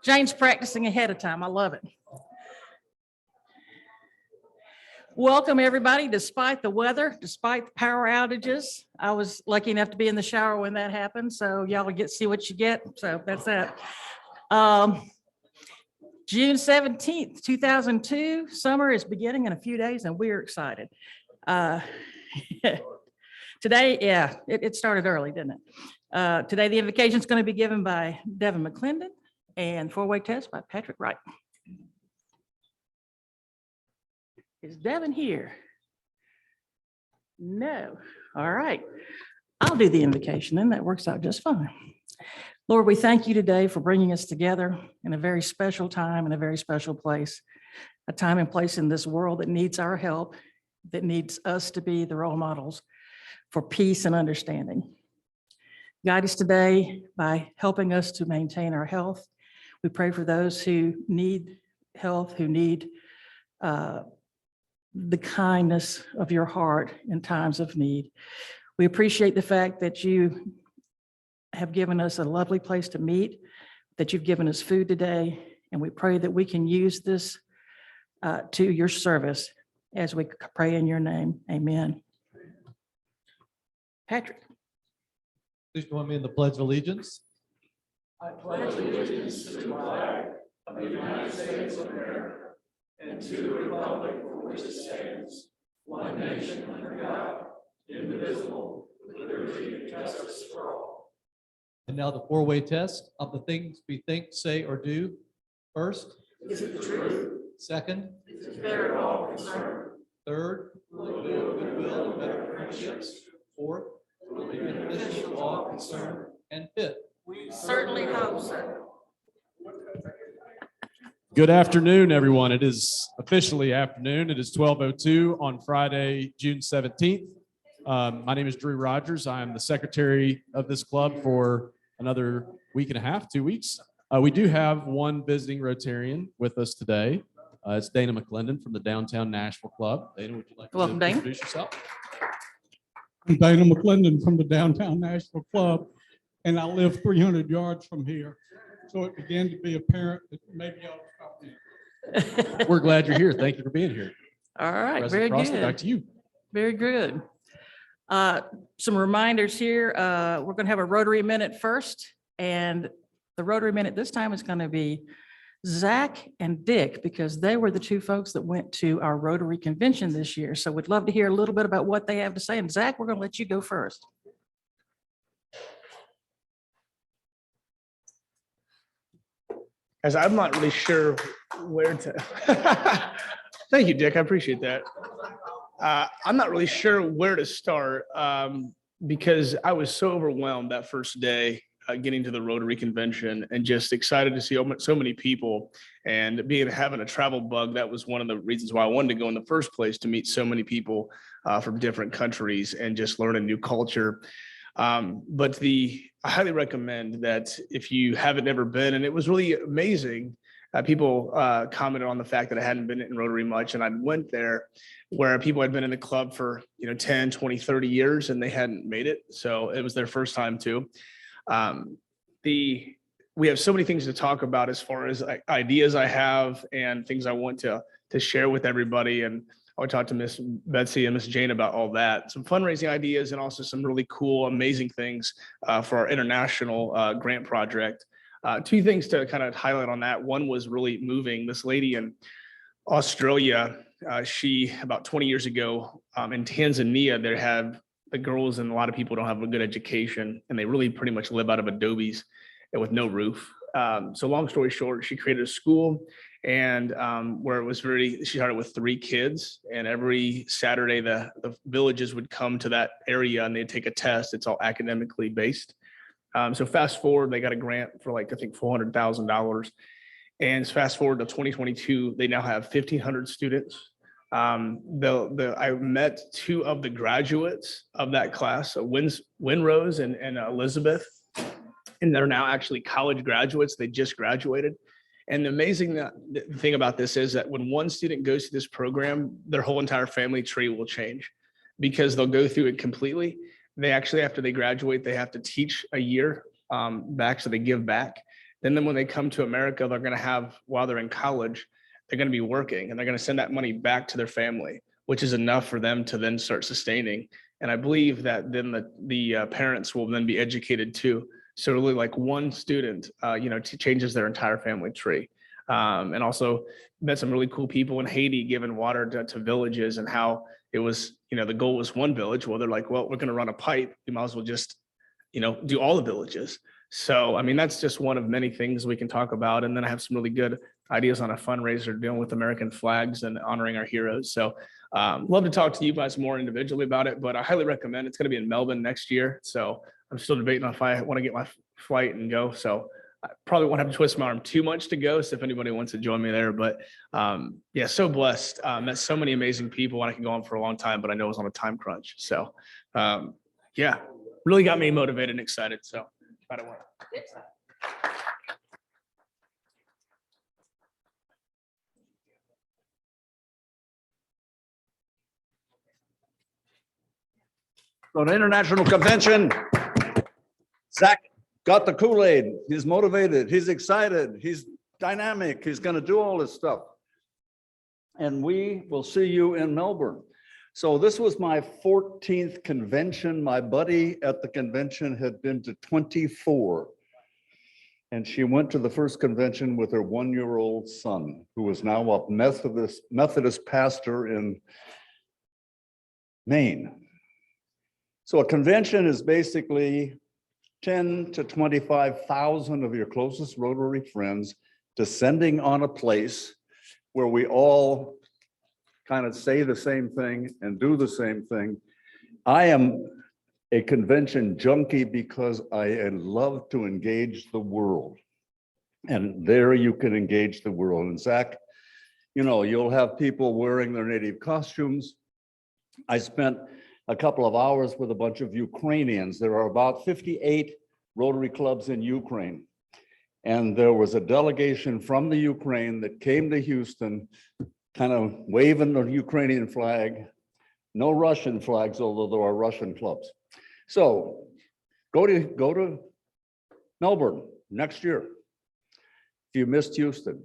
Jane's practicing ahead of time. I love it. Welcome, everybody, despite the weather, despite the power outages. I was lucky enough to be in the shower when that happened, so y'all will get to see what you get. So that's that. June 17th, 2002, summer is beginning in a few days, and we're excited. Today, yeah, it started early, didn't it? Today, the invocation is going to be given by Devin McClendon and four-way test by Patrick Wright. Is Devin here? No. All right. I'll do the invocation, and that works out just fine. Lord, we thank you today for bringing us together in a very special time, in a very special place, a time and place in this world that needs our help, that needs us to be the role models for peace and understanding. Guide us today by helping us to maintain our health. We pray for those who need health, who need the kindness of your heart in times of need. We appreciate the fact that you have given us a lovely place to meet, that you've given us food today, and we pray that we can use this to your service as we pray in your name. Amen. Patrick. Please join me in the Pledge of Allegiance. I pledge allegiance to the flag of the United States of America and to the republic for which it stands, one nation under God, indivisible, with liberty and justice for all. And now the four-way test of the things we think, say, or do. First, Is it the truth? second, Is it fair to all concerned? third, will build goodwill and better friendships. Fourth, will be beneficial to all concerned. And fifth, We certainly hope so. Good afternoon, everyone. It is officially afternoon. It is 12:02 on Friday, June 17th. My name is Drew Rogers. I am the secretary of this club for another week and a half, 2 weeks. We do have one visiting Rotarian with us today. It's Dana McClendon from the Downtown Nashville Club. Dana, would you like to Welcome, Dana. introduce yourself? I'm Dana McClendon from the Downtown Nashville Club, and I live 300 yards from here. So it began to be apparent that maybe I'll stop in. We're glad you're here. Thank you for being here. All right, President very Crossley, back good. to you. Very good. Some reminders here. We're going to have a Rotary Minute first, and the Rotary Minute this time is going to be Zach and Dick, because they were the two folks that went to our Rotary convention this year. So we'd love to hear a little bit about what they have to say. And Zach, we're going to let you go first. As I'm not really sure where to. Thank you, Dick. I appreciate that. I'm not really sure where to start because I was so overwhelmed that first day getting to the Rotary convention and just excited to see so many people, and having a travel bug. That was one of the reasons why I wanted to go in the first place, to meet so many people from different countries and just learn a new culture. But I highly recommend that if you haven't ever been, and it was really amazing. People commented on the fact that I hadn't been in Rotary much, and I went there where people had been in the club for 10, 20, 30 years, and they hadn't made it. So it was their first time too. We have so many things to talk about as far as ideas I have and things I want to share with everybody. And I would talk to Miss Betsy and Miss Jane about all that. Some fundraising ideas and also some really cool, amazing things for our international grant project. Two things to kind of highlight on that. One was really moving. This lady in Australia, she about 20 years ago in Tanzania, they have the girls, and a lot of people don't have a good education, and they really pretty much live out of adobes and with no roof. So long story short, she created a school, and where it was she started with 3 kids, and every Saturday the villages would come to that area and they'd take a test. It's all academically based. So fast forward, they got a grant for I think $400,000. And fast forward to 2022, they now have 1,500 students. I met 2 of the graduates of that class, Winrose and Elizabeth, and they're now actually college graduates. They just graduated. And the amazing thing about this is that when one student goes to this program, their whole entire family tree will change, because they'll go through it completely. They actually, after they graduate, they have to teach a year back, so they give back. then when they come to America, they're going to have, while they're in college, they're going to be working and they're going to send that money back to their family, which is enough for them to then start sustaining. And I believe that then the parents will then be educated too. So really like one student, changes their entire family tree. And also met some really cool people in Haiti giving water to villages, and how it was, the goal was one village. Well, they're like, well, we're going to run a pipe. We might as well just, do all the villages. So, I mean, that's just one of many things we can talk about. And then I have some really good ideas on a fundraiser dealing with American flags and honoring our heroes. So love to talk to you guys more individually about it, but I highly recommend. It's going to be in Melbourne next year. So I'm still debating on if I want to get my flight and go. So I probably won't have to twist my arm too much to go. So if anybody wants to join me there, but yeah, so blessed. Met so many amazing people, and I can go on for a long time, but I know it was on a time crunch. So yeah, really got me motivated and excited. So glad it went. So an international convention. Zach got the Kool-Aid. He's motivated. He's excited. He's dynamic. He's going to do all this stuff. And we will see you in Melbourne. So this was my 14th convention. My buddy at the convention had been to 24. And she went to the first convention with her 1-year-old son, who is now a Methodist pastor in Maine. So a convention is basically 10 to 25,000 of your closest Rotary friends descending on a place where we all kind of say the same thing and do the same thing. I am a convention junkie because I love to engage the world. And there you can engage the world. And Zach, you'll have people wearing their native costumes. I spent a couple of hours with a bunch of Ukrainians. There are about 58 Rotary clubs in Ukraine. And there was a delegation from the Ukraine that came to Houston, kind of waving the Ukrainian flag. No Russian flags, although there are Russian clubs. So go to Melbourne next year if you missed Houston.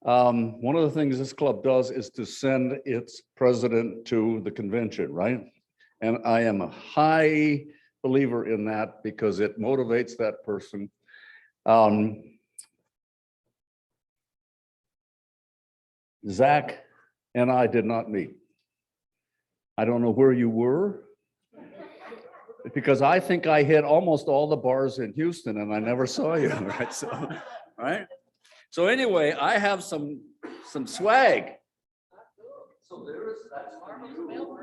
One of the things this club does is to send its president to the convention, right? And I am a high believer in that because it motivates that person. Zach and I did not meet. I don't know where you were, because I think I hit almost all the bars in Houston and I never saw you, right? So, right? So anyway, I have some swag. So that's for you.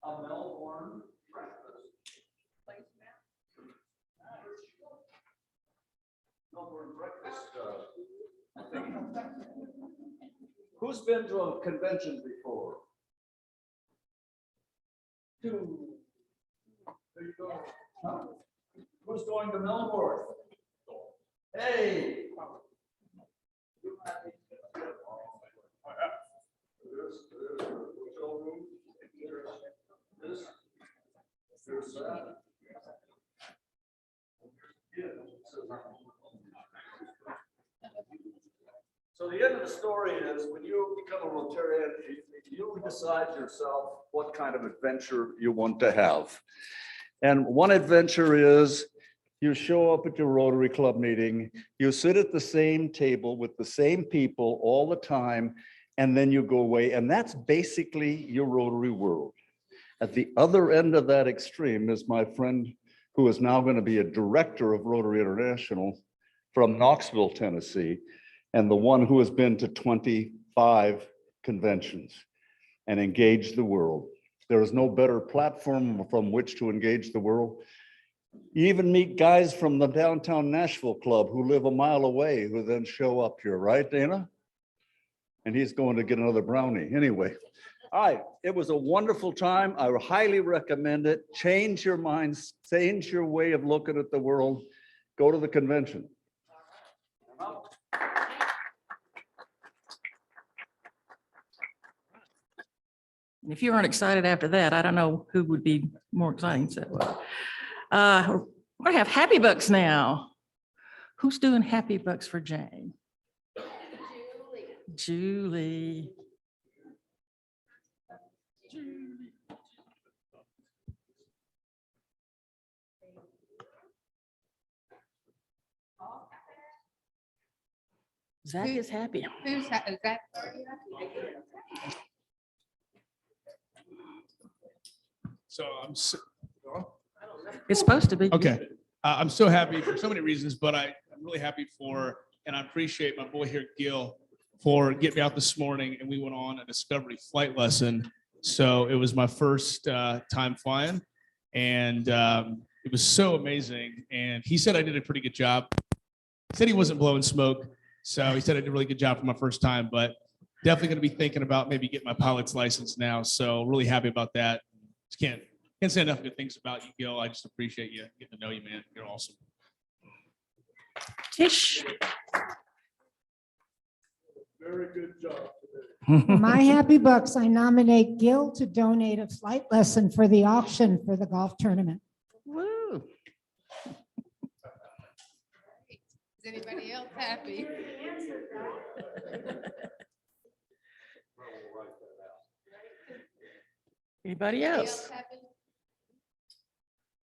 A Melbourne breakfast. Melbourne breakfast. Who's been to a convention before? 2. There you go. Huh? Who's going to Melbourne? Hey. So the end of the story is when you become a Rotarian, you decide yourself what kind of adventure you want to have. And one adventure is you show up at your Rotary Club meeting, you sit at the same table with the same people all the time, and then you go away. And that's basically your Rotary world. At the other end of that extreme is my friend who is now going to be a director of Rotary International from Knoxville, Tennessee, and the one who has been to 25 conventions and engaged the world. There is no better platform from which to engage the world. You even meet guys from the downtown Nashville club who live a mile away who then show up here, right, Dana? And he's going to get another brownie anyway. All right, it was a wonderful time. I highly recommend it. Change your minds, change your way of looking at the world. Go to the convention. If you weren't excited after that, I don't know who would be more exciting. So we're gonna have Happy Bucks now. Who's doing happy bucks for Jane? Julie. Zach is happy. Is that? So It's supposed to be. okay. I'm so happy for so many reasons, but I'm really happy for, and I appreciate my boy here, Gil, for getting me out this morning, and we went on a discovery flight lesson. So it was my first time flying, and it was so amazing. And he said I did a pretty good job. He said he wasn't blowing smoke, so he said I did a really good job for my first time, but definitely going to be thinking about maybe getting my pilot's license now. So really happy about that. Just can't say enough good things about you, Gil. I just appreciate you getting to know you, man. You're awesome. Tish. Very good job today. For my happy bucks, I nominate Gil to donate a flight lesson for the auction for the golf tournament. Woo. Is anybody else happy? Anybody else? happy?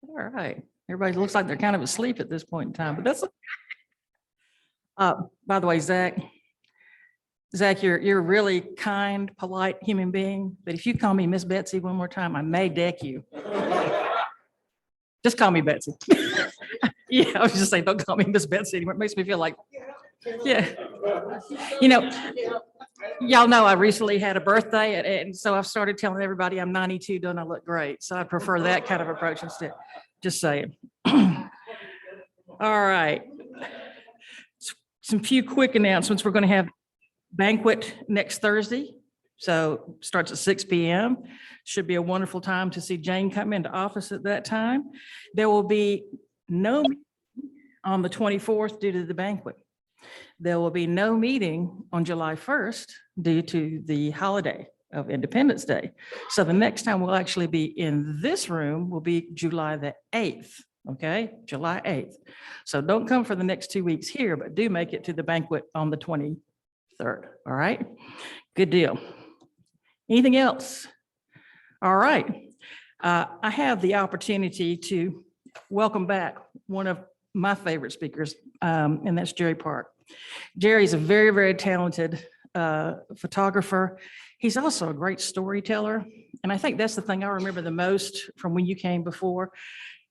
All right. Everybody looks like they're kind of asleep at this point in time, but that's. By the way, Zach, you're a really kind, polite human being, but if you call me Miss Betsy one more time, I may deck you. Just call me Betsy. Yeah, I was just saying, don't call me Miss Betsy anymore. It makes me feel like, yeah. You know, y'all know I recently had a birthday, and so I've started telling everybody I'm 92, don't I look great? So I prefer that kind of approach instead. Just saying. All right. Some few quick announcements. We're going to have banquet next Thursday. So starts at 6 p.m. Should be a wonderful time to see Jane come into office at that time. There will be no meeting on the 24th due to the banquet. There will be no meeting on July 1st due to the holiday of Independence Day. So the next time we'll actually be in this room will be July the 8th. Okay, July 8th. So don't come for the next 2 weeks here, but do make it to the banquet on the 23rd. All right, good deal. Anything else? All right. I have the opportunity to welcome back one of my favorite speakers, and that's Jerry Park. Jerry's a very, very talented photographer. He's also a great storyteller. And I think that's the thing I remember the most from when you came before.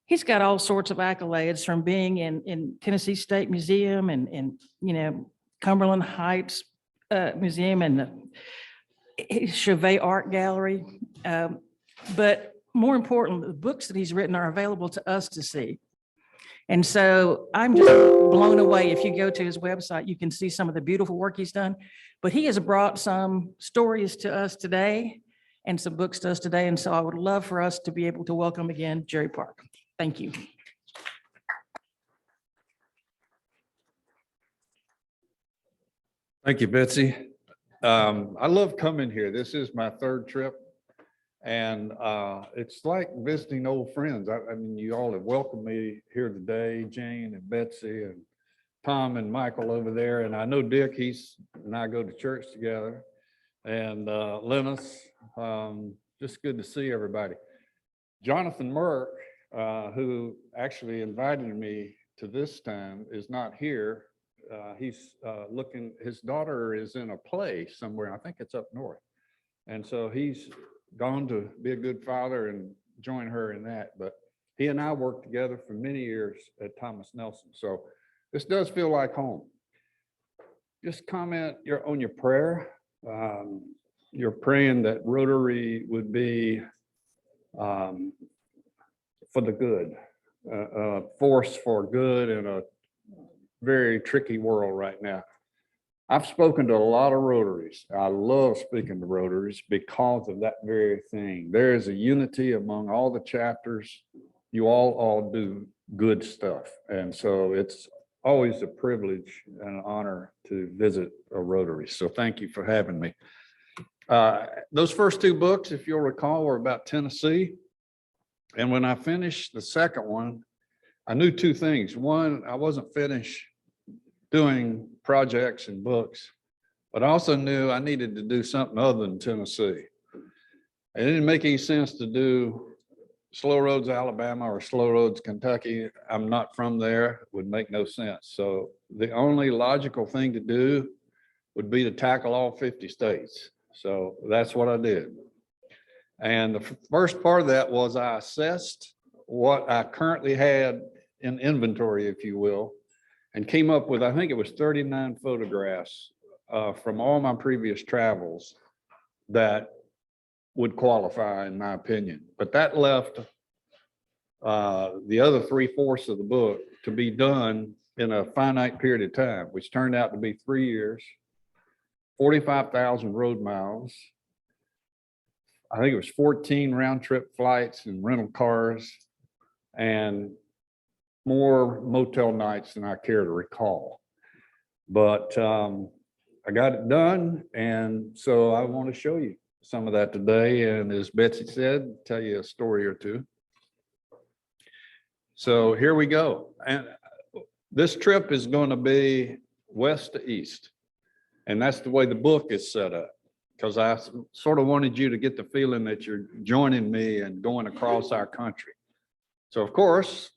He's got all sorts of accolades from being in Tennessee State Museum and you know, Cumberland Heights Museum and the Chauvet Art Gallery. But more important, the books that he's written are available to us to see. And so I'm just blown away. If you go to his website, you can see some of the beautiful work he's done. But he has brought some stories to us today and some books to us today. And so I would love for us to be able to welcome again Jerry Park. Thank you. Thank you, Betsy. I love coming here. This is my third trip. And it's like visiting old friends. I mean, you all have welcomed me here today, Jane and Betsy and Tom and Michael over there. And I know Dick, he's and I go to church together. And Linus, just good to see everybody. Jonathan Merck, who actually invited me to this time, is not here. He's looking, his daughter is in a play somewhere. I think it's up north. And so he's gone to be a good father and join her in that. But he and I worked together for many years at Thomas Nelson. So this does feel like home. Just comment on your prayer. You're praying that Rotary would be for the good, a force for good in a very tricky world right now. I've spoken to a lot of Rotaries. I love speaking to Rotaries because of that very thing. There is a unity among all the chapters. You all do good stuff. And so it's always a privilege and an honor to visit a Rotary. So thank you for having me. Those first two books, if you'll recall, were about Tennessee. And when I finished the second one, I knew two things. One, I wasn't finished doing projects and books, but I also knew I needed to do something other than Tennessee. It didn't make any sense to do Slow Roads, Alabama or Slow Roads, Kentucky. I'm not from there. It would make no sense. So the only logical thing to do would be to tackle all 50 states. So that's what I did. And the first part of that was I assessed what I currently had in inventory, if you will, and came up with, I think it was 39 photographs from all my previous travels that would qualify, in my opinion. But that left the other 3/4 of the book to be done in a finite period of time, which turned out to be 3 years, 45,000 road miles. I think it was 14 round trip flights and rental cars and more motel nights than I care to recall. But I got it done. And so I want to show you some of that today. And as Betsy said, tell you a story or two. So here we go. And this trip is going to be west to east. And that's the way the book is set up, because I sort of wanted you to get the feeling that you're joining me and going across our country. So of course,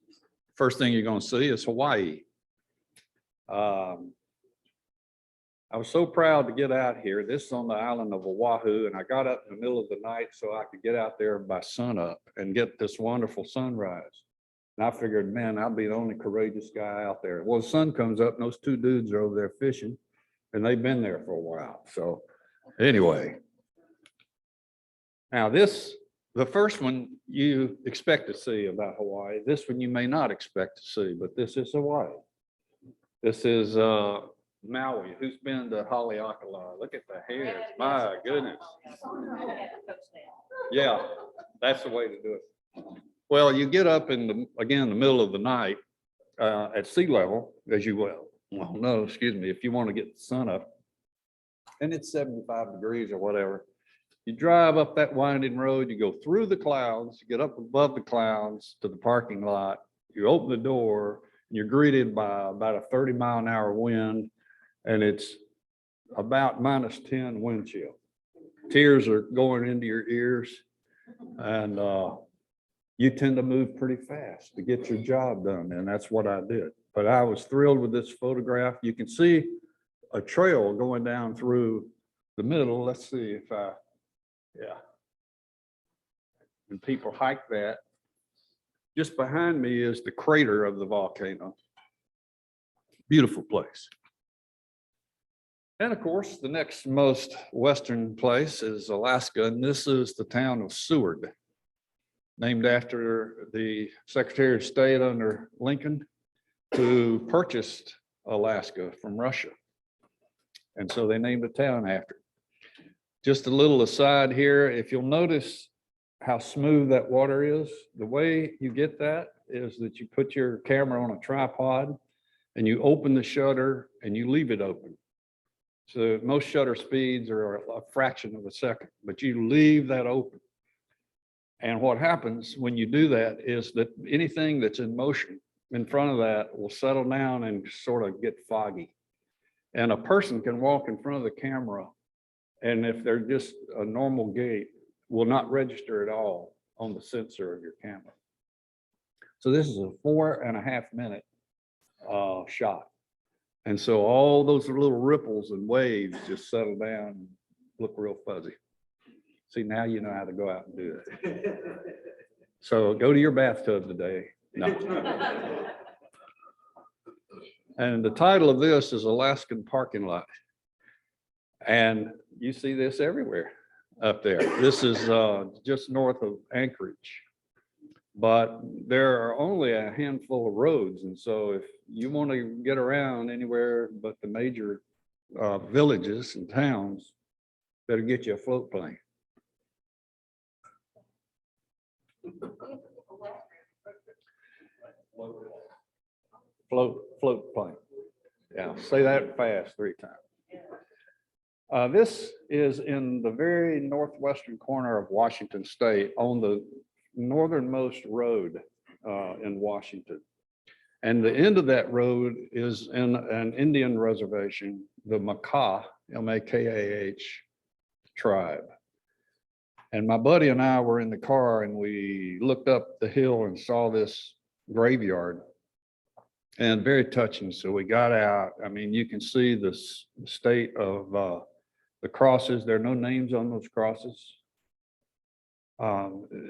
first thing you're going to see is Hawaii. I was so proud to get out here. This is on the island of Oahu, and I got up in the middle of the night so I could get out there by sunup and get this wonderful sunrise. And I figured, man, I'll be the only courageous guy out there. Well, the sun comes up and those two dudes are over there fishing, and they've been there for a while. So anyway, now the first one you expect to see about Hawaii. This one you may not expect to see, but this is Hawaii. This is Maui. Who's been to Haleakala? Look at the hairs. My goodness. Yeah, that's the way to do it. Well, you get up in the middle of the night at sea level, as you will. Well, no, excuse me, if you want to get the sun up, and it's 75 degrees or whatever. You drive up that winding road, you go through the clouds, you get up above the clouds to the parking lot, you open the door, and you're greeted by about a 30-mile-an-hour wind, and it's about -10 wind chill. Tears are going into your ears, and you tend to move pretty fast to get your job done, and that's what I did. But I was thrilled with this photograph. You can see a trail going down through the middle. Let's see if yeah. And people hike that. Just behind me is the crater of the volcano. Beautiful place. And of course, the next most western place is Alaska, and this is the town of Seward, named after the Secretary of State under Lincoln, who purchased Alaska from Russia. And so they named the town after it. Just a little aside here, if you'll notice how smooth that water is, the way you get that is that you put your camera on a tripod and you open the shutter and you leave it open. So most shutter speeds are a fraction of a second, but you leave that open. And what happens when you do that is that anything that's in motion in front of that will settle down and sort of get foggy. And a person can walk in front of the camera, and if they're just a normal gait, will not register at all on the sensor of your camera. So this is a 4.5 minute shot. And so all those little ripples and waves just settle down and look real fuzzy. See, now you know how to go out and do it. So go to your bathtub today. No. And the title of this is Alaskan Parking Lot. And you see this everywhere up there. This is just north of Anchorage. But there are only a handful of roads. And so if you want to get around anywhere but the major villages and towns, better get you a float plane. Float plane. Yeah, say that fast 3 times. This is in the very northwestern corner of Washington State on the northernmost road in Washington. And the end of that road is in an Indian reservation, the Makah, M-A-K-A-H tribe. And my buddy and I were in the car and we looked up the hill and saw this graveyard, and very touching. So we got out. I mean, you can see the state of the crosses. There are no names on those crosses.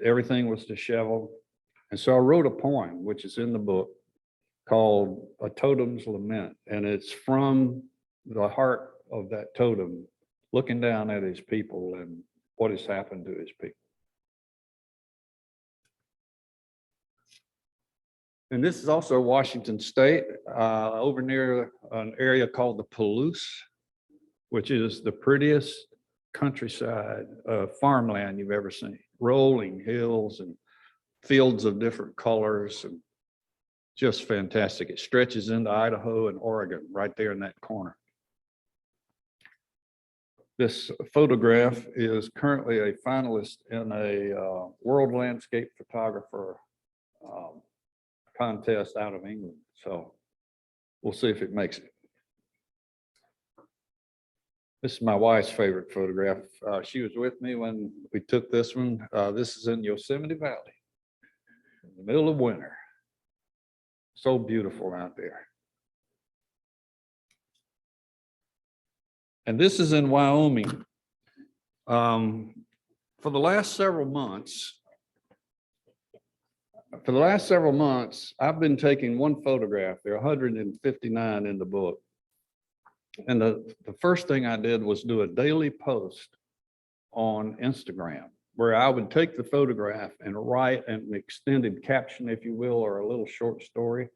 Everything was disheveled. And so I wrote a poem, which is in the book, called A Totem's Lament. And it's from the heart of that totem, looking down at his people and what has happened to his people. And this is also Washington State, over near an area called the Palouse, which is the prettiest countryside farmland you've ever seen. Rolling hills and fields of different colors, and just fantastic. It stretches into Idaho and Oregon right there in that corner. This photograph is currently a finalist in a world landscape photographer contest out of England. So we'll see if it makes it. This is my wife's favorite photograph. She was with me when we took this one. This is in Yosemite Valley, in the middle of winter. So beautiful out there. And this is in Wyoming. For the last several months, I've been taking one photograph. There are 159 in the book. And the first thing I did was do a daily post on Instagram, where I would take the photograph and write an extended caption, if you will, or a little short story.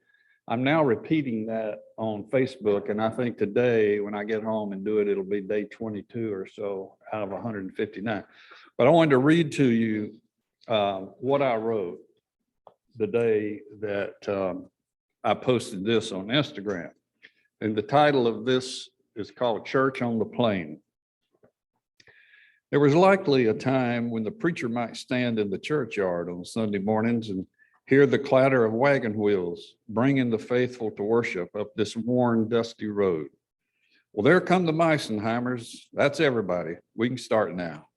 I'm now repeating that on Facebook, and I think today, when I get home and do it, it'll be day 22 or so out of 159. But I wanted to read to you what I wrote the day that I posted this on Instagram. And the title of this is called Church on the Plain. There was likely a time when the preacher might stand in the churchyard on Sunday mornings and hear the clatter of wagon wheels, bringing the faithful to worship up this worn, dusty road. Well, there come the Meisenheimers. That's everybody. We can start now.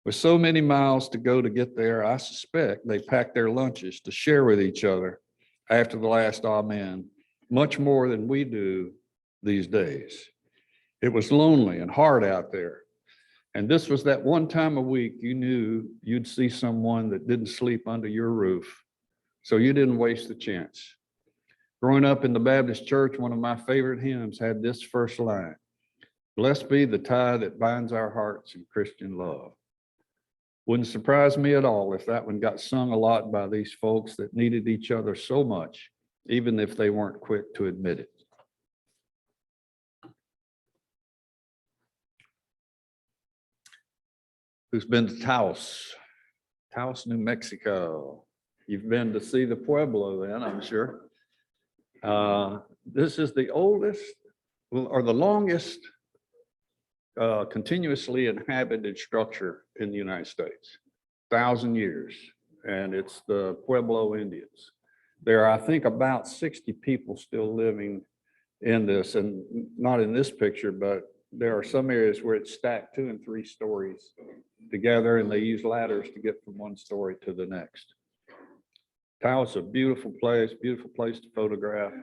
With so many miles to go to get there, I suspect they packed their lunches to share with each other after the last amen, much more than we do these days. It was lonely and hard out there. And this was that one time a week you knew you'd see someone that didn't sleep under your roof. So you didn't waste the chance. Growing up in the Baptist church, one of my favorite hymns had this first line: "Blessed be the tie that binds our hearts in Christian love." Wouldn't surprise me at all if that one got sung a lot by these folks that needed each other so much, even if they weren't quick to admit it. Who's been to Taos, New Mexico? You've been to see the Pueblo then, I'm sure. This is the oldest or the longest continuously inhabited structure in the United States, 1,000 years, and it's the Pueblo Indians. There are, I think, about 60 people still living in this, and not in this picture, but there are some areas where it's stacked 2 and 3 stories together, and they use ladders to get from one story to the next. Taos is a beautiful place to photograph.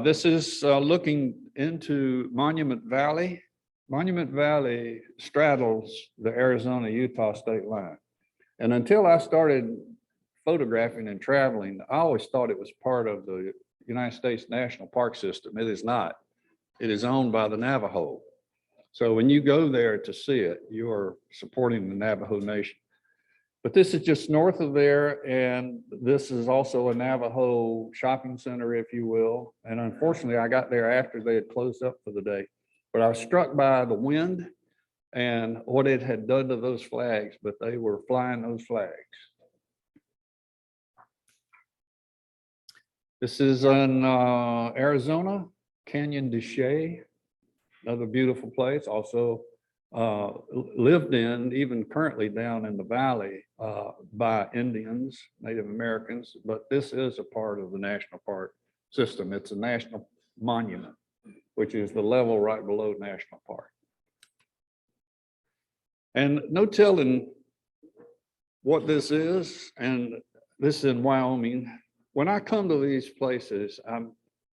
This is looking into Monument Valley. Monument Valley straddles the Arizona-Utah state line. And until I started photographing and traveling, I always thought it was part of the United States National Park System. It is not. It is owned by the Navajo. So when you go there to see it, you are supporting the Navajo Nation. But this is just north of there, and this is also a Navajo shopping center, if you will. And unfortunately, I got there after they had closed up for the day. But I was struck by the wind and what it had done to those flags, but they were flying those flags. This is in Arizona, Canyon de Chelly, another beautiful place, also lived in, even currently down in the valley, by Indians, Native Americans, but this is a part of the national park system. It's a national monument, which is the level right below national park. And no telling what this is, and this is in Wyoming. When I come to these places,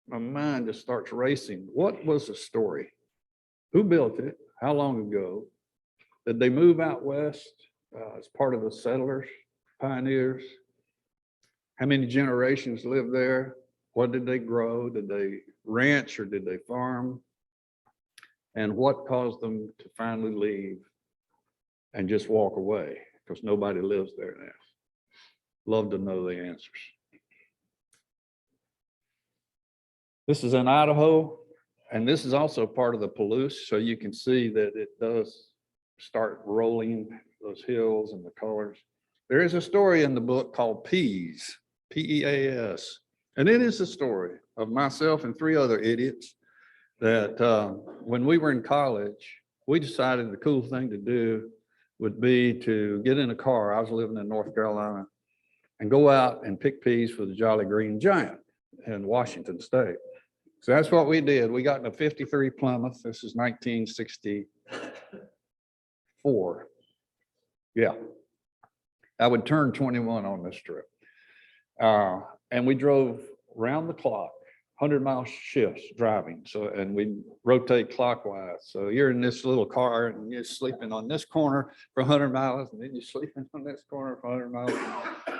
my mind just starts racing. What was the story? Who built it? How long ago? Did they move out west as part of the settlers, pioneers? How many generations lived there? What did they grow? Did they ranch or did they farm? And what caused them to finally leave and just walk away? Because nobody lives there now. Love to know the answers. This is in Idaho, and this is also part of the Palouse, so you can see that it does start rolling those hills and the colors. There is a story in the book called Peas, P-E-A-S, and it is a story of myself and 3 other idiots that when we were in college, we decided the cool thing to do would be to get in a car. I was living in North Carolina, and go out and pick peas for the Jolly Green Giant in Washington State. So that's what we did. We got in a 53 Plymouth. This is 1964. Yeah. I would turn 21 on this trip. And we drove round the clock, 100-mile shifts driving. So, and we rotate clockwise. So you're in this little car and you're sleeping on this corner for 100 miles, and then you're sleeping on this corner for 100 miles.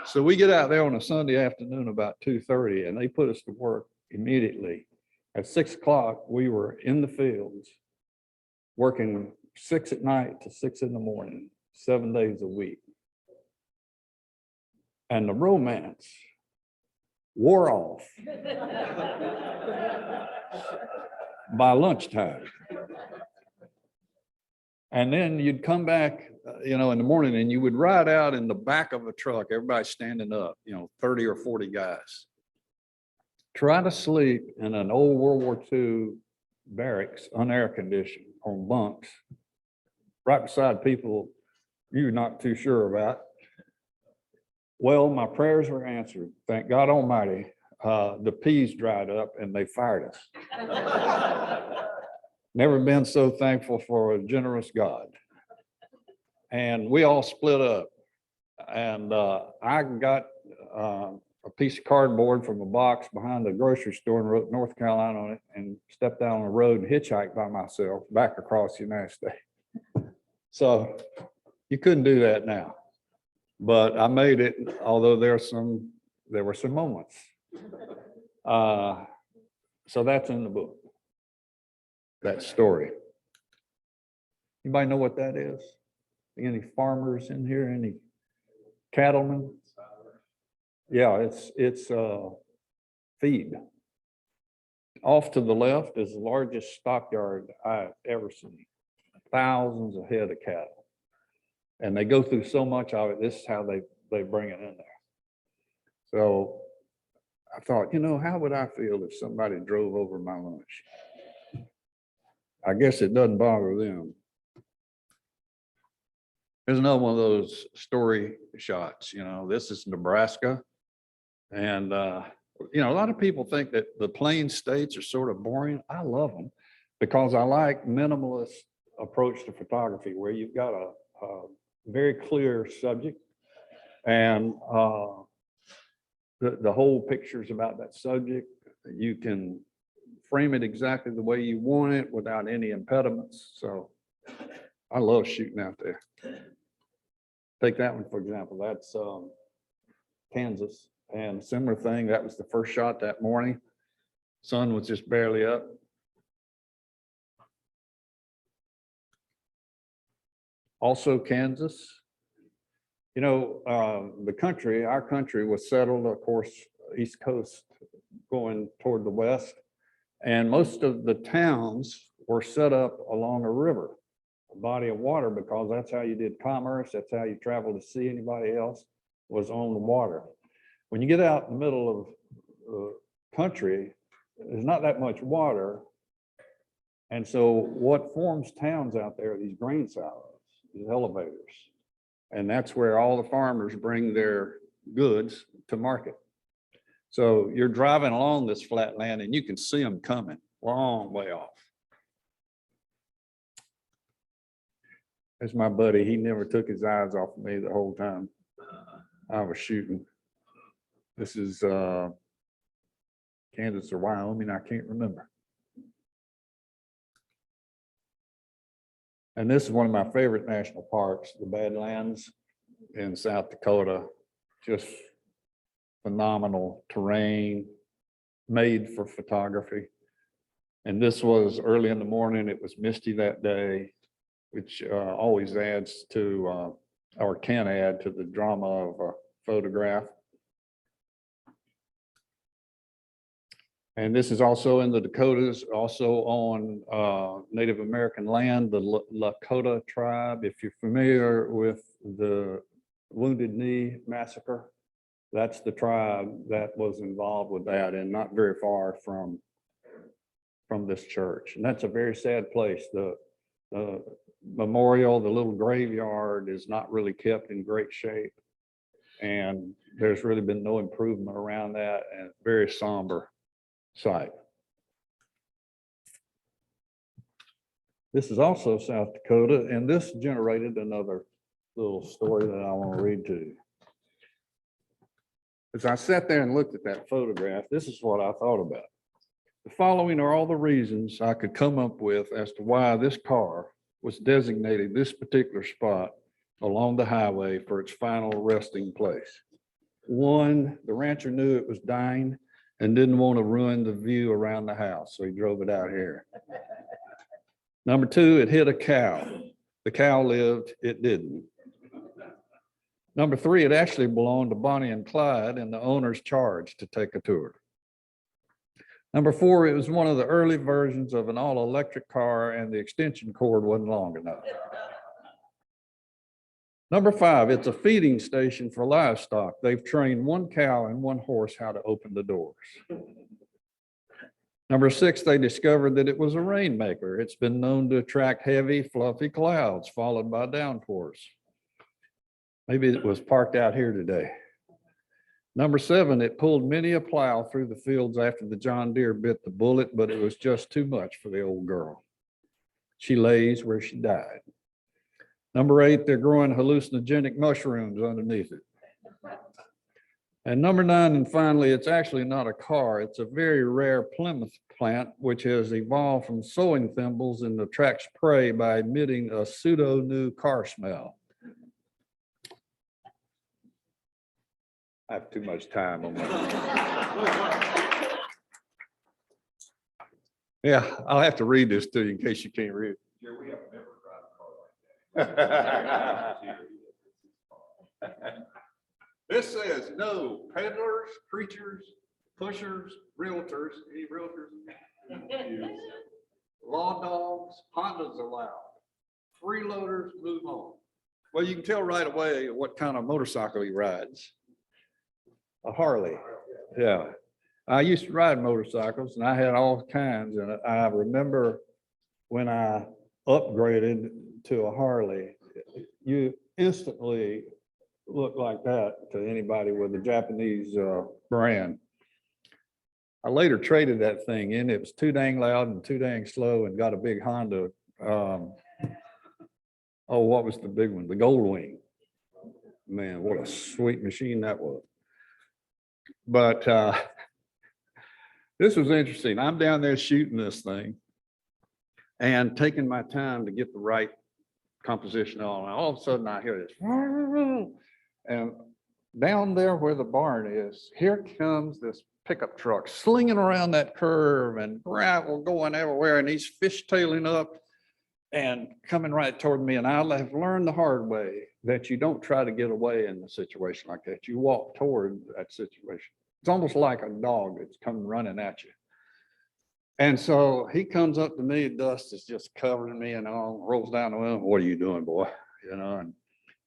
So we get out there on a Sunday afternoon about 2:30, and they put us to work immediately. At 6 o'clock, we were in the fields working 6 at night to 6 in the morning, 7 days a week. And the romance wore off by lunchtime. And then you'd come back, in the morning, and you would ride out in the back of a truck, everybody standing up, 30 or 40 guys. Try to sleep in an old World War II barracks, unair conditioned, on bunks, right beside people you're not too sure about. Well, my prayers were answered. Thank God Almighty. The peas dried up and they fired us. Never been so thankful for a generous God. And we all split up. And I got a piece of cardboard from a box behind the grocery store and wrote North Carolina on it, and stepped down the road and hitchhiked by myself back across the United States. So you couldn't do that now. But I made it, although there were some moments. So that's in the book, that story. Anybody know what that is? Any farmers in here? Any cattlemen? Yeah, it's feed. Off to the left is the largest stockyard I've ever seen. Thousands of head of cattle. And they go through so much of it. This is how they bring it in there. So I thought, how would I feel if somebody drove over my lunch? I guess it doesn't bother them. There's another one of those story shots. This is Nebraska. And, a lot of people think that the plain states are sort of boring. I love them because I like minimalist approach to photography, where you've got a very clear subject, and the whole picture is about that subject. You can frame it exactly the way you want it without any impediments. So I love shooting out there. Take that one, for example. That's Kansas, and similar thing. That was the first shot that morning. Sun was just barely up. Also Kansas. Our country was settled, of course, East Coast going toward the west. And most of the towns were set up along a river, a body of water, because that's how you did commerce. That's how you traveled to see anybody else, was on the water. When you get out in the middle of the country, there's not that much water, And so what forms towns out there, these grain silos, these elevators. And that's where all the farmers bring their goods to market. So you're driving along this flat land and you can see them coming long way off. There's my buddy. He never took his eyes off of me the whole time I was shooting. This is Kansas or Wyoming, I can't remember. And this is one of my favorite national parks, the Badlands in South Dakota. Just phenomenal terrain, made for photography. And this was early in the morning. It was misty that day, which always adds to, or can add to the drama of a photograph. And this is also in the Dakotas, also on Native American land, the Lakota tribe. If you're familiar with the Wounded Knee massacre, that's the tribe that was involved with that, and not very far from this church. And that's a very sad place. The memorial, the little graveyard, is not really kept in great shape. And there's really been no improvement around that, and very somber site. This is also South Dakota, and this generated another little story that I want to read to you. As I sat there and looked at that photograph, this is what I thought about. The following are all the reasons I could come up with as to why this car was designated this particular spot along the highway for its final resting place. One, the rancher knew it was dying and didn't want to ruin the view around the house, so he drove it out here. Number two, it hit a cow. The cow lived, it didn't. Number three, it actually belonged to Bonnie and Clyde, and the owners charged to take a tour. Number four, it was one of the early versions of an all-electric car, and the extension cord wasn't long enough. Number five, it's a feeding station for livestock. They've trained one cow and one horse how to open the doors. Number six, they discovered that it was a rainmaker. It's been known to attract heavy, fluffy clouds followed by downpours. Maybe it was parked out here today. Number seven, it pulled many a plow through the fields after the John Deere bit the bullet, but it was just too much for the old girl. She lays where she died. Number eight, they're growing hallucinogenic mushrooms underneath it. And number nine, and finally, it's actually not a car. It's a very rare Plymouth plant, which has evolved from sewing thimbles and attracts prey by emitting a pseudo new car smell. I have too much time on that. Yeah, I'll have to read this to you in case you can't read. This says no peddlers, preachers, pushers, realtors, any realtors? Law dogs, Hondas allowed. Freeloaders, move on. Well, you can tell right away what kind of motorcycle he rides. A Harley, yeah. I used to ride motorcycles and I had all kinds, and I remember when I upgraded to a Harley, you instantly look like that to anybody with a Japanese brand. I later traded that thing in. It was too dang loud and too dang slow, and got a big Honda. Oh, what was the big one? The Goldwing. Man, what a sweet machine that was. But this was interesting. I'm down there shooting this thing and taking my time to get the right composition on. And all of a sudden I hear this. And down there where the barn is, here comes this pickup truck slinging around that curve and gravel going everywhere. And he's fishtailing up and coming right toward me. And I have learned the hard way that you don't try to get away in a situation like that. You walk toward that situation. It's almost like a dog that's coming running at you. And so he comes up to me, dust is just covering me and all, rolls down the window. What are you doing, boy? You know, and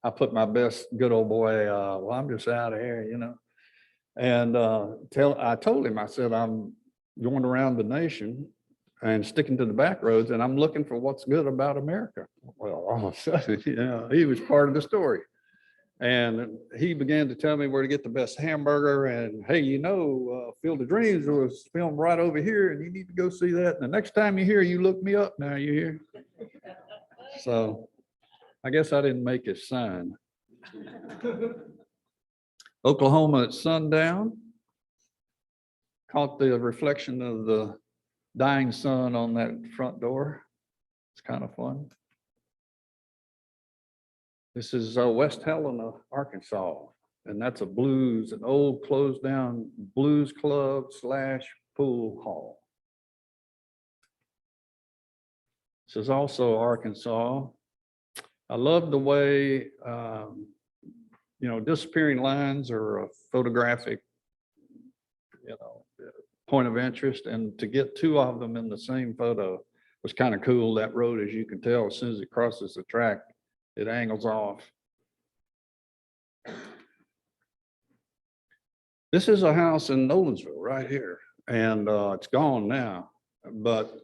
I put my best good old boy, well, I'm just out of here, you know. And I told him, I said, I'm going around the nation and sticking to the back roads, and I'm looking for what's good about America. Well, all of a sudden, he was part of the story. And he began to tell me where to get the best hamburger, and hey, Field of Dreams was filmed right over here, and you need to go see that. And the next time you're here, you look me up now, you hear? So I guess I didn't make his sign. Oklahoma at sundown. Caught the reflection of the dying sun on that front door. It's kind of fun. This is West Helena, Arkansas, and that's an old closed down blues club / pool hall. This is also Arkansas. I love the way, disappearing lines are a photographic, point of interest, and to get two of them in the same photo was kind of cool. That road, as you can tell, as soon as it crosses the track, it angles off. This is a house in Nolensville right here, and it's gone now, but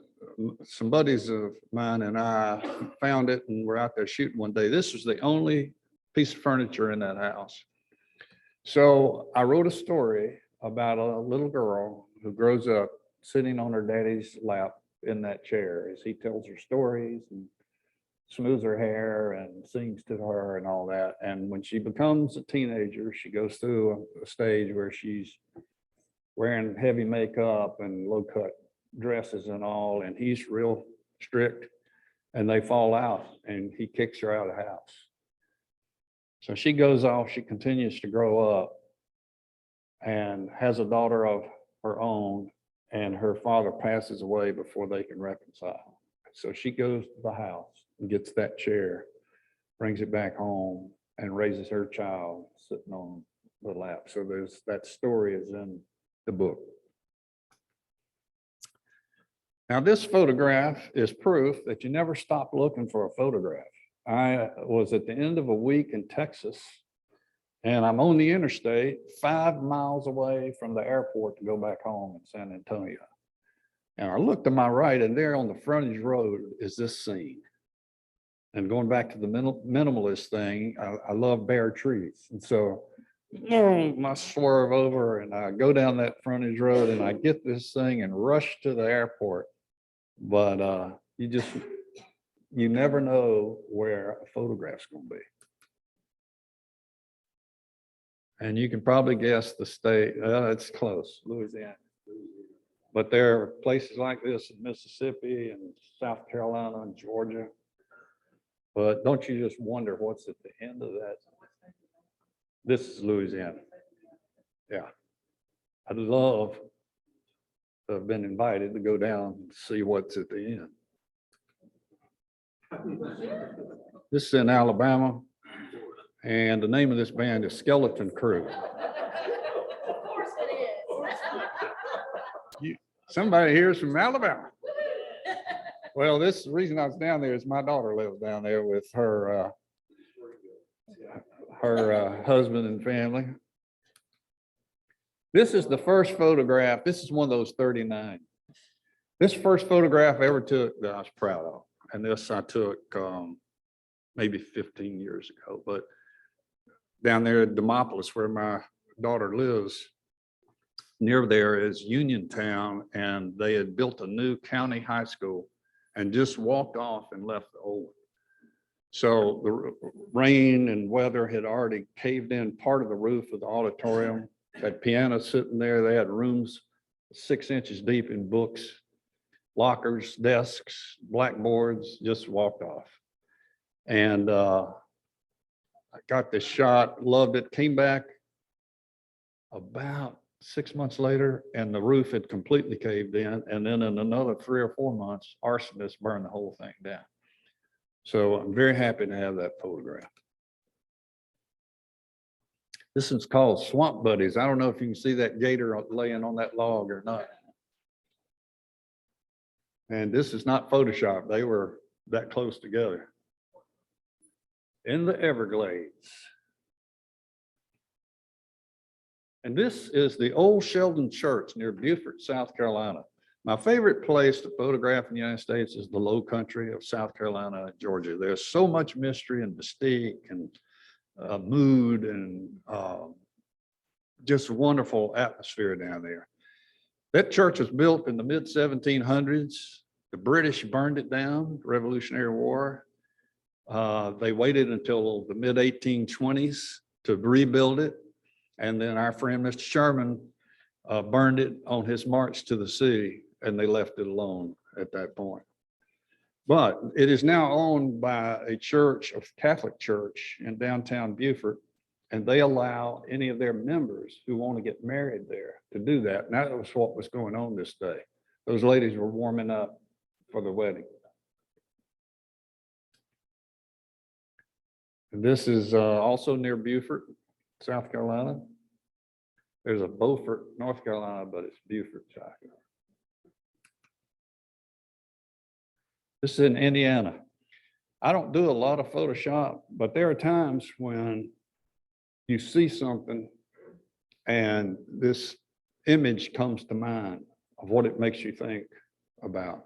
some buddies of mine and I found it and we're out there shooting one day. This was the only piece of furniture in that house. So I wrote a story about a little girl who grows up sitting on her daddy's lap in that chair as he tells her stories and smooths her hair and sings to her and all that. And when she becomes a teenager, she goes through a stage where she's wearing heavy makeup and low cut dresses and all, and he's real strict, and they fall out and he kicks her out of the house. So she goes off, she continues to grow up and has a daughter of her own, and her father passes away before they can reconcile. So she goes to the house and gets that chair, brings it back home, and raises her child sitting on the lap. So that story is in the book. Now, this photograph is proof that you never stop looking for a photograph. I was at the end of a week in Texas, and I'm on the interstate 5 miles away from the airport to go back home in San Antonio. And I looked to my right, and there on the frontage road is this scene. And going back to the minimalist thing, I love bare trees. And so I swerve over and I go down that frontage road and I get this thing and rush to the airport. But you never know where a photograph's going to be. And you can probably guess the state. It's close, Louisiana. But there are places like this in Mississippi and South Carolina and Georgia. But don't you just wonder what's at the end of that? This is Louisiana. Yeah. I'd love to have been invited to go down and see what's at the end. This is in Alabama, and the name of this band is Skeleton Crew. Of course it is. Somebody here is from Alabama. Well, the reason I was down there is my daughter lives down there with her husband and family. This is the first photograph. This is one of those 39. This first photograph I ever took that I was proud of. And this I took maybe 15 years ago. But down there at Demopolis, where my daughter lives, near there is Uniontown, and they had built a new county high school and just walked off and left the old one. So the rain and weather had already caved in part of the roof of the auditorium. Had pianos sitting there. They had rooms 6 inches deep in books, lockers, desks, blackboards, just walked off. And I got this shot, loved it, came back about 6 months later, and the roof had completely caved in. And then in another 3 or 4 months, arsonists burned the whole thing down. So I'm very happy to have that photograph. This one's called Swamp Buddies. I don't know if you can see that gator laying on that log or not. And this is not Photoshop. They were that close together. In the Everglades. And this is the old Sheldon Church near Beaufort, South Carolina. My favorite place to photograph in the United States is the low country of South Carolina and Georgia. There's so much mystery and mystique and mood and just wonderful atmosphere down there. That church was built in the mid 1700s. The British burned it down, Revolutionary War. They waited until the mid 1820s to rebuild it. And then our friend, Mr. Sherman, burned it on his march to the sea, and they left it alone at that point. But it is now owned by a church, a Catholic church in downtown Beaufort, and they allow any of their members who want to get married there to do that. And that was what was going on this day. Those ladies were warming up for the wedding. And this is also near Beaufort, South Carolina. There's a Beaufort, North Carolina, but it's Beaufort, South Carolina. This is in Indiana. I don't do a lot of Photoshop, but there are times when you see something and this image comes to mind of what it makes you think about.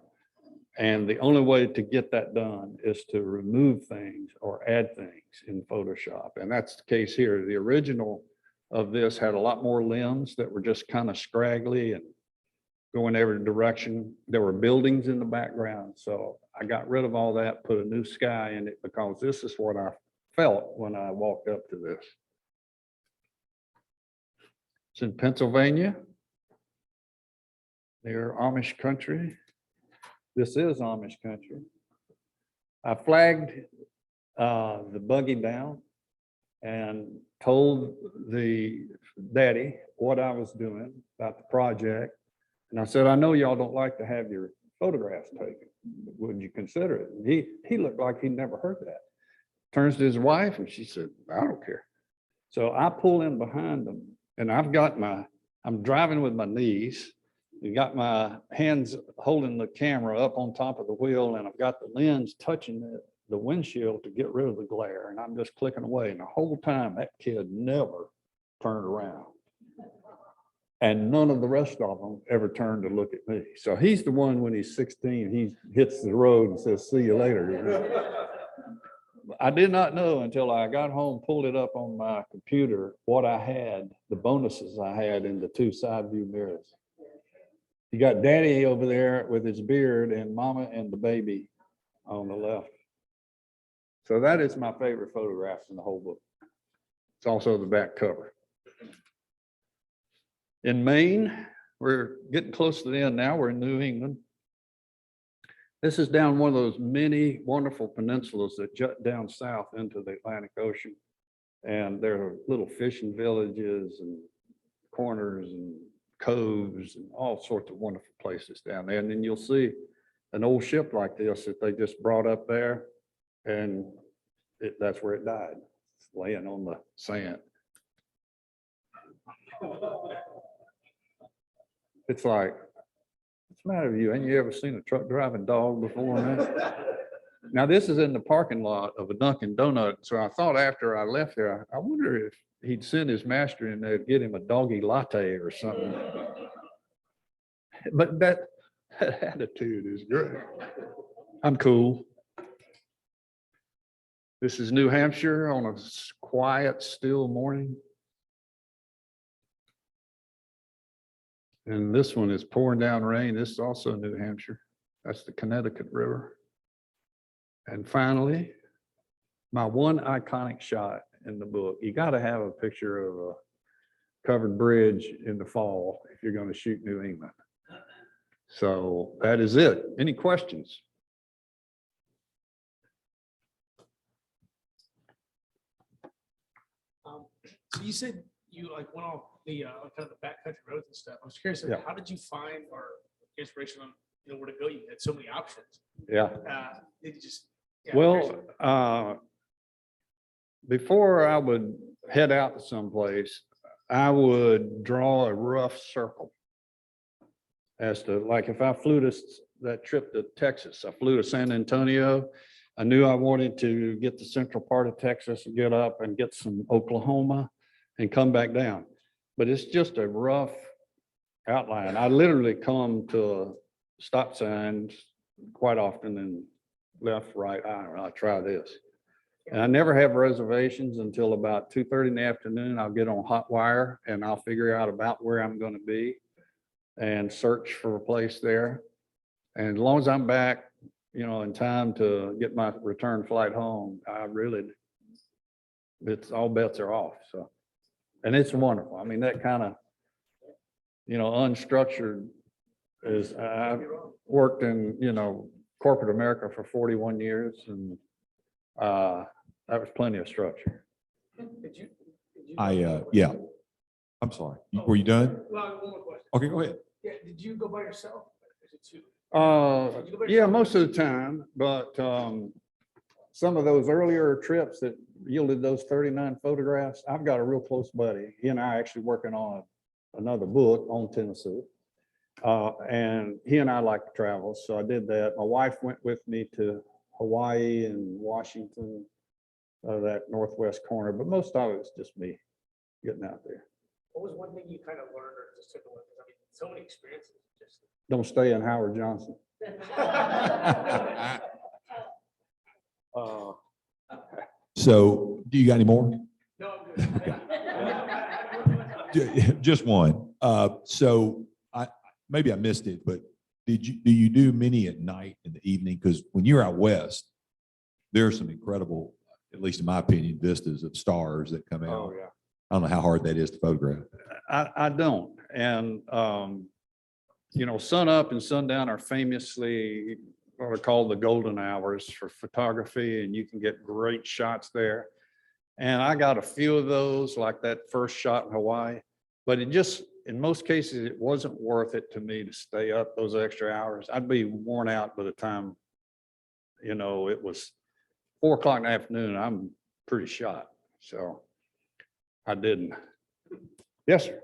And the only way to get that done is to remove things or add things in Photoshop. And that's the case here. The original of this had a lot more limbs that were just kind of scraggly and going every direction. There were buildings in the background. So I got rid of all that, put a new sky in it, because this is what I felt when I walked up to this. It's in Pennsylvania, near Amish country. This is Amish country. I flagged the buggy down and told the daddy what I was doing about the project. And I said, I know y'all don't like to have your photographs taken. Would you consider it? And he looked like he'd never heard that. Turns to his wife and she said, I don't care. So I pull in behind them, and I'm driving with my knees. You got my hands holding the camera up on top of the wheel, and I've got the lens touching the windshield to get rid of the glare. And I'm just clicking away. And the whole time that kid never turned around. And none of the rest of them ever turned to look at me. So he's the one, when he's 16, he hits the road and says, see you later. I did not know until I got home, pulled it up on my computer, what I had, the bonuses I had in the two side view mirrors. You got daddy over there with his beard and mama and the baby on the left. So that is my favorite photograph in the whole book. It's also the back cover. In Maine, we're getting close to the end now. We're in New England. This is down one of those many wonderful peninsulas that jut down south into the Atlantic Ocean. And there are little fishing villages and corners and coves and all sorts of wonderful places down there. And then you'll see an old ship like this that they just brought up there, and that's where it died, laying on the sand. It's like, what's the matter with you? Ain't you ever seen a truck driving dog before, man? Now, this is in the parking lot of a Dunkin' Donut. So I thought after I left there, I wonder if he'd send his master in there to get him a doggy latte or something. But that attitude is great. I'm cool. This is New Hampshire on a quiet, still morning. And this one is pouring down rain. This is also New Hampshire. That's the Connecticut River. And finally, my one iconic shot in the book. You got to have a picture of a covered bridge in the fall if you're going to shoot New England. So that is it. Any questions? So you said you like went off the kind of the backcountry roads and stuff. I was curious, like, Yeah. how did you find or inspiration on where to go? You had so many options. Yeah. Did you just Well, before I would head out to someplace, I would draw a rough circle as to, like, if I flew to that trip to Texas, I flew to San Antonio. I knew I wanted to get the central part of Texas and get up and get some Oklahoma and come back down. But it's just a rough outline. I literally come to stop signs quite often and left, right, I'll try this. And I never have reservations until about 2:30 in the afternoon. I'll get on Hotwire and I'll figure out about where I'm going to be and search for a place there. And as long as I'm back, in time to get my return flight home, it's all bets are off. So, and it's wonderful. I mean, that kind of, unstructured is, I've worked in, corporate America for 41 years and that was plenty of structure. Did you? Yeah. I'm sorry. Were you done? Well, one more question. Okay, go ahead. Yeah, did you go by yourself? Or is it two? Yeah, most of the time, but some of those earlier trips that yielded those 39 photographs, I've got a real close buddy. He and I actually working on another book on Tennessee. And he and I like to travel, so I did that. My wife went with me to Hawaii and Washington, that northwest corner, but most of it was just me getting out there. What was one thing you kind of learned or just took away? 'Cause I mean, so many experiences. Just Don't stay in Howard Johnson. So do you got any more? no, I'm good. Just one. So maybe I missed it, but do you do many at night in the evening? Because when you're out west, there are some incredible, at least in my opinion, vistas of stars that come out. Oh, yeah. I don't know how hard that is to photograph. I don't. And, sun up and sundown are famously what are called the golden hours for photography, and you can get great shots there. And I got a few of those, like that first shot in Hawaii, but it just, in most cases, it wasn't worth it to me to stay up those extra hours. I'd be worn out by the time, it was 4 o'clock in the afternoon. I'm pretty shot. So I didn't. Yes, sir.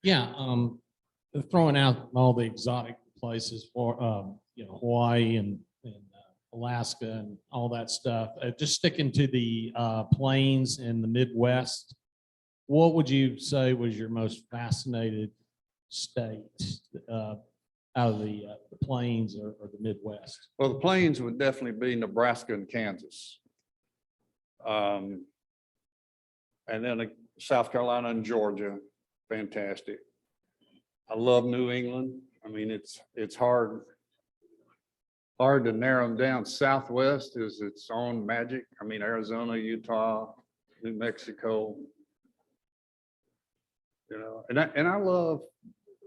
Yeah, throwing out all the exotic places for, Hawaii and Alaska and all that stuff. Just sticking to the plains in the Midwest, what would you say was your most fascinated state out of the plains or the Midwest? Well, the plains would definitely be Nebraska and Kansas. And then South Carolina and Georgia, fantastic. I love New England. I mean, it's hard to narrow them down. Southwest is its own magic. I mean, Arizona, Utah, New Mexico, and I love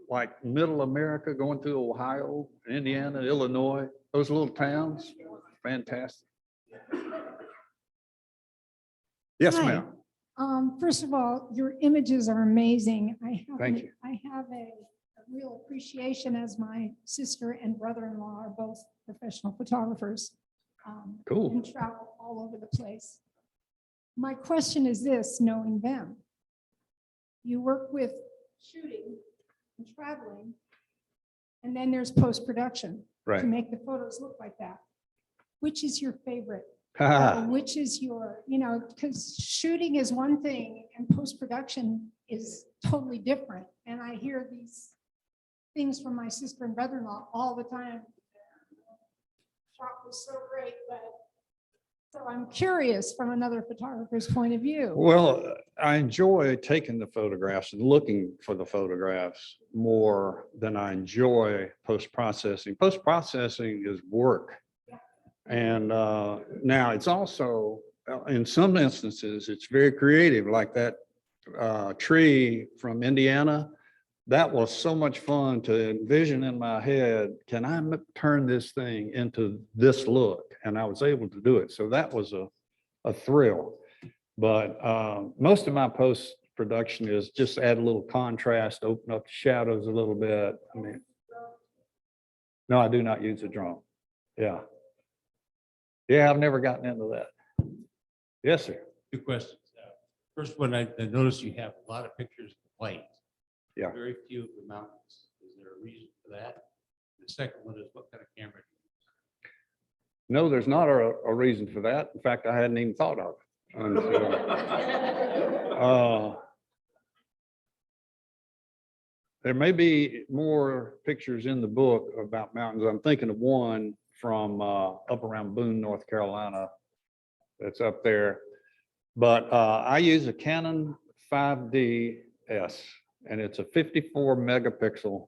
like middle America, going through Ohio, Indiana, Illinois, those little towns, fantastic. Yes, Hi. ma'am. First of all, your images are amazing. Thank you. I have a real appreciation, as my sister and brother-in-law are both professional photographers. Cool. And travel all over the place. My question is this, knowing them. You work with shooting and traveling, and then there's post-production to Right. make the photos look like that. Which is your favorite? Which is your, because shooting is one thing and post-production is totally different. And I hear these things from my sister and brother-in-law all the time. Shot was so great, but so I'm curious from another photographer's point of view. Well, I enjoy taking the photographs and looking for the photographs more than I enjoy post-processing. Post-processing is work. And now it's also, in some instances, it's very creative, like that tree from Indiana. That was so much fun to envision in my head. Can I turn this thing into this look? And I was able to do it. So that was a thrill. But most of my post-production is just add a little contrast, open up the shadows a little bit. I mean, no, I do not use a drone. Yeah. Yeah, I've never gotten into that. Yes, sir. Two questions. First one, I noticed you have a lot of pictures of plains. Yeah. Very few of the mountains. Is there a reason for that? The second one is what kind of camera? No, there's not a reason for that. In fact, I hadn't even thought of it. There may be more pictures in the book about mountains. I'm thinking of one from up around Boone, North Carolina. That's up there. But I use a Canon 5DS, and it's a 54 megapixel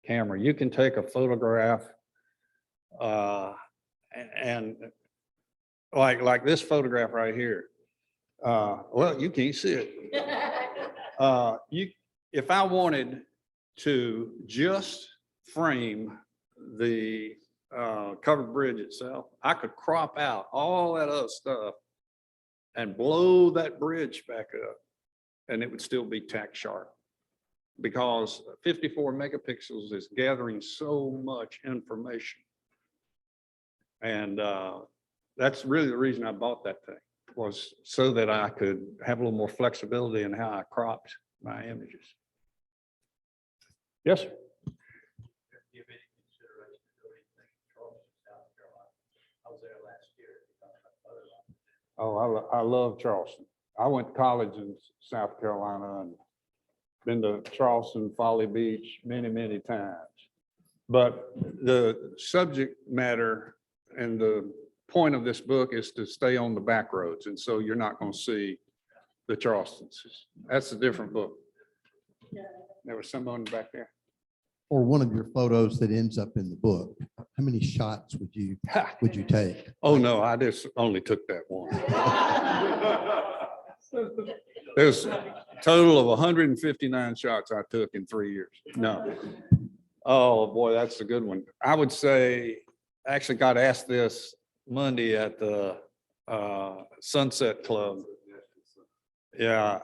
camera. You can take a photograph and like this photograph right here. Well, you can't see it. If I wanted to just frame the covered bridge itself, I could crop out all that other stuff and blow that bridge back up, and it would still be tack sharp, because 54 megapixels is gathering so much information. And that's really the reason I bought that thing, was so that I could have a little more flexibility in how I cropped my images. Yes, sir. Give any consideration to doing anything in Charleston, South Carolina? I was there last year. Oh, I love Charleston. I went to college in South Carolina and been to Charleston, Folly Beach many, many times. But the subject matter and the point of this book is to stay on the back roads. And so you're not going to see the Charlestons. That's a different book. There was someone back there. Or one of your photos that ends up in the book, how many shots would you take? Oh, no, I just only took that one. There's a total of 159 shots I took in 3 years. No. Oh, boy, that's a good one. I would say, I actually got asked this Monday at the Sunset Club. Yeah,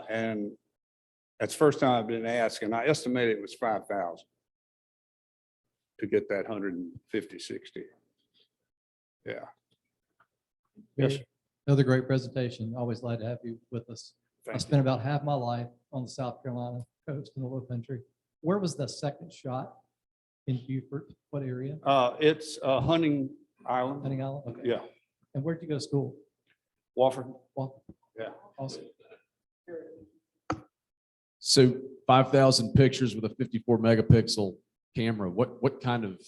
and that's the first time I've been asked, and I estimated it was 5,000 to get that 150, 60. Yeah. Yes, sir. Another great presentation. Always glad to have you with us. I Thank you. spent about half my life on the South Carolina coast in the low country. Where was the second shot in Beaufort? What area? It's Hunting Island. Hunting Island? Okay. Yeah, And where'd you go to school? Wofford. Well, Yeah. awesome. So 5,000 pictures with a 54 megapixel camera. What kind of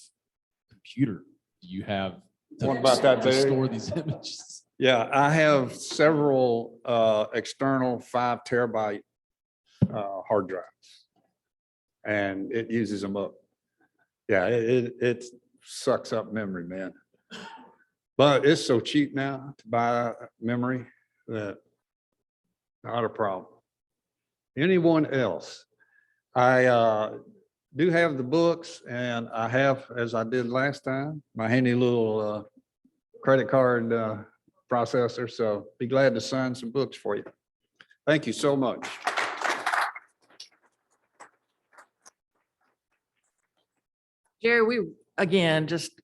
computer do you have What about that, to Dave? store these images? Yeah, I have several external 5 terabyte hard drives, and it uses them up. Yeah, it sucks up memory, man. But it's so cheap now to buy memory that not a problem. Anyone else? I do have the books, and I have, as I did last time, my handy little credit card processor. So be glad to sign some books for you. Thank you so much. Jerry, we, again, just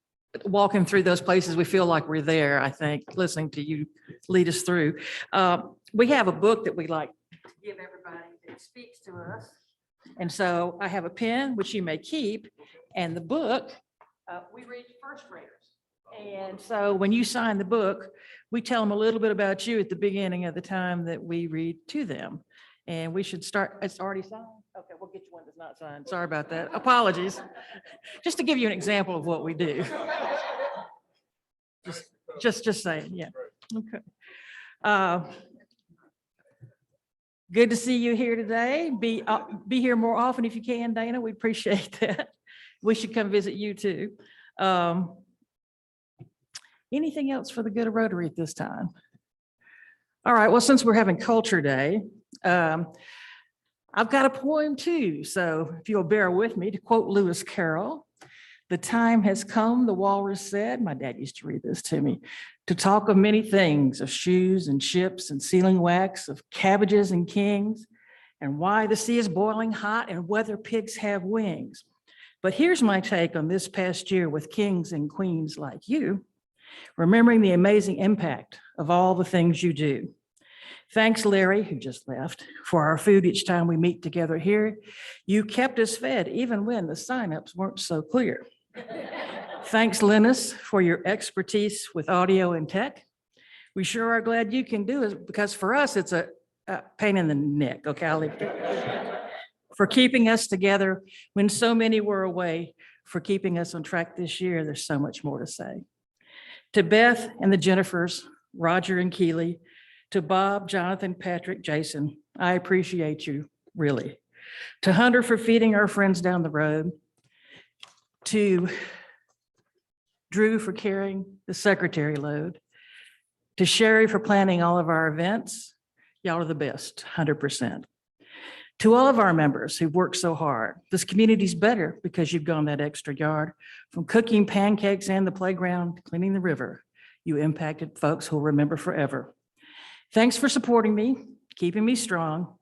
walking through those places, we feel like we're there, I think, listening to you lead us through. We have a book that we like to give everybody that speaks to us. And so I have a pen, which you may keep, and the book, we read to first graders. And so when you sign the book, we tell them a little bit about you at the beginning of the time that we read to them. And we should start, it's already signed? Okay, we'll get you one that's not signed. Sorry about that. Apologies. Just to give you an example of what we do. Just saying, yeah. Okay. Good to see you here today. Be here more often if you can, Dana. We appreciate that. We should come visit you too. Anything else for the good of Rotary at this time? All right, well, since we're having Culture Day, I've got a poem too. So if you'll bear with me, to quote Lewis Carroll, "The time has come," the walrus said, my dad used to read this to me, "to talk of many things, of shoes and ships and sealing wax, of cabbages and kings, and why the sea is boiling hot and whether pigs have wings. But here's my take on this past year with kings and queens like you, remembering the amazing impact of all the things you do. Thanks, Larry, who just left, for our food each time we meet together here. You kept us fed even when the signups weren't so clear. Thanks, Linus, for your expertise with audio and tech. We sure are glad you can do it, because for us, it's a pain in the neck. Okay, I'll leave it. for keeping us together when so many were away, for keeping us on track this year. There's so much more to say. To Beth and the Jennifers, Roger and Keely, to Bob, Jonathan, Patrick, Jason, I appreciate you, really. To Hunter for feeding our friends down the road. To Drew for carrying the secretary load. To Sherry for planning all of our events. Y'all are the best, 100%. To all of our members who've worked so hard, this community's better because you've gone that extra yard. From cooking pancakes and the playground, to cleaning the river, you impacted folks who'll remember forever. Thanks for supporting me, keeping me strong.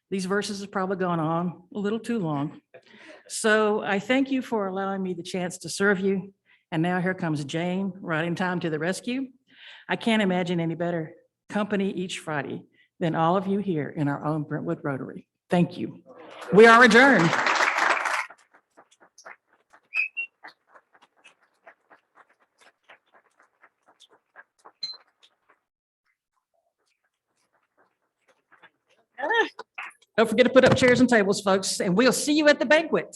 These verses have probably gone on a little too long. So I thank you for allowing me the chance to serve you. And now here comes Jane, right in time to the rescue. I can't imagine any better company each Friday than all of you here in our own Brentwood Rotary. Thank you. We are adjourned. Don't forget to put up chairs and tables, folks, and we'll see you at the banquet.